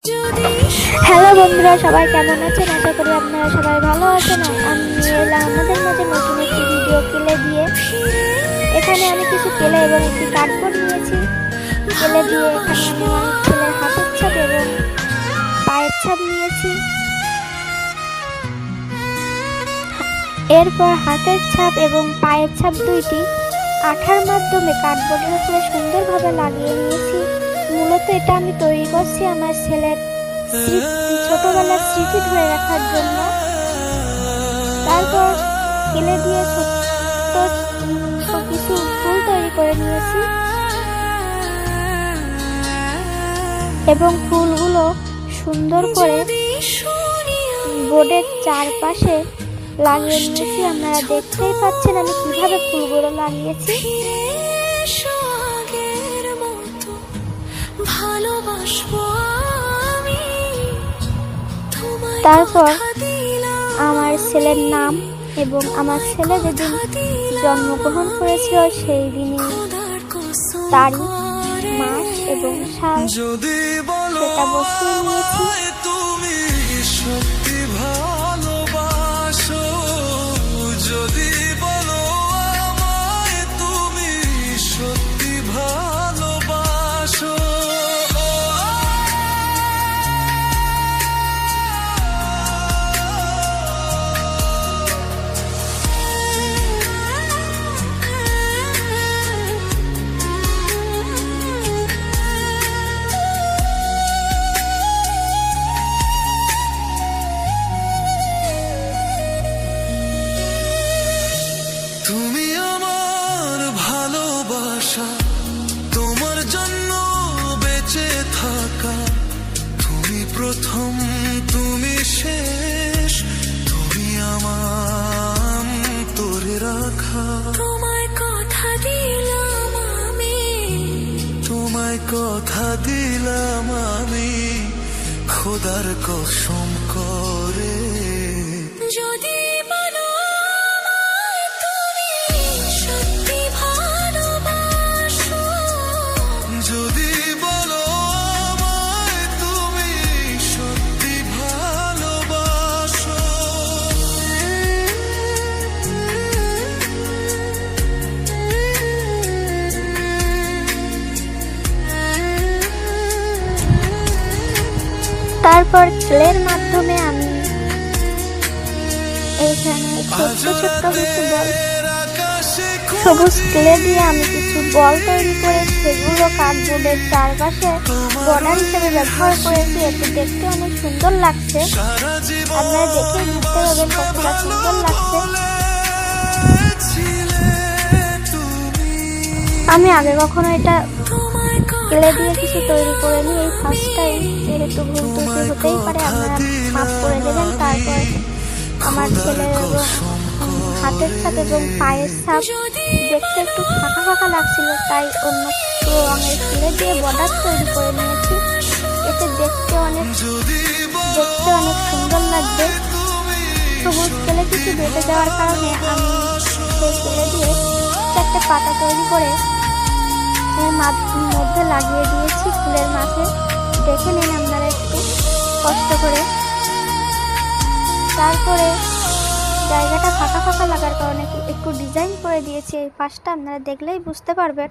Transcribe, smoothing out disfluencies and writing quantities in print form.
Hello বন্ধুরা, সবাই কেমন আছেন? আশা করি আপনারা সবাই ভালো আছেন। আমি নিয়ে এলাম আমাদের মাঝে নতুন একটি ভিডিও কেলে দিয়ে। এখানে আমি কিছু কেলে এবং একটি কার্ডবোর্ড নিয়েছি। কেলে দিয়ে এখানে আমি আমার ছেলের হাতের ছাপ এবং পায়ের ছাপ নিয়েছি। এরপর হাতের ছাপ এবং পায়ের ছাপ দুইটি আঠার মাধ্যমে কার্ডবোর্ডের উপরে সুন্দরভাবে লাগিয়ে নিয়েছি। মূলত এটা আমি তৈরি করছি আমার ছেলের ছোটবেলার স্মৃতি ধরে রাখার জন্য। তারপর কেলে দিয়ে ছোট্ট কিছু ফুল তৈরি করে নিয়েছি এবং ফুলগুলো সুন্দর করে বোর্ডের চারপাশে লাগিয়ে নিয়েছি। আপনারা দেখতেই পাচ্ছেন আমি কিভাবে ফুলগুলো লাগিয়েছি। তারপর আমার ছেলের নাম এবং আমার ছেলে যেদিন জন্মগ্রহণ করেছিল সেই দিনে তারিখ, মাস এবং সাল সেটা বসিয়ে নিয়েছি। তুমি আমার ভালোবাসা, তোমার জন্য বেঁচে থাকা, তুমি প্রথম তুমি শেষ, তুমি আমার তোরে রাখা। তোমায় কথা দিলাম আমি, তোমায় কথা দিলাম আমি, খোদার কসম করে। যদি যদি বলো আমায় তুমি সত্যি ভালোবাসো। তারপর ক্লের মাধ্যমে আমি এইখানে ছোট্ট ছোট্ট কিছু বল, সবুজ ক্লে দিয়ে আমি কিছু বল তৈরি করে সেগুলো কার্ডবোর্ডের চারপাশে বর্ডার হিসেবে ব্যবহার করেছি। এতে দেখতে অনেক সুন্দর লাগছে, আপনারা দেখে বুঝতে পারবেন কতটা সুন্দর লাগছে। আমি আগে কখনো এটা ক্লে দিয়ে কিছু তৈরি করিনি, এই ফার্স্ট টাইম। যেহেতু ভুল ত্রুটি হতেই পারে, আপনারা মাফ করে দেবেন। তারপর আমার ছেলের হাতের ছাপ এবং পায়ের ছাপ দেখতে একটু ফাঁকা ফাঁকা লাগছিল, তাই অন্য রঙের ক্লে দিয়ে বর্ডার তৈরি করে নিয়েছি। এতে দেখতে অনেক সুন্দর লাগবে। সবুজ ক্লে কিছু বেঁচে যাওয়ার কারণে আমি সেই ক্লে দিয়ে চারটে পাতা তৈরি করে এর মধ্যে লাগিয়ে দিয়েছি ফুলের মাঝে। দেখে নিন আপনারা একটু কষ্ট করে। তারপরে জায়গাটা ফাঁকা ফাঁকা লাগার কারণে একটু ডিজাইন করে দিয়েছি এই পাশটা, আপনারা দেখলেই বুঝতে পারবেন।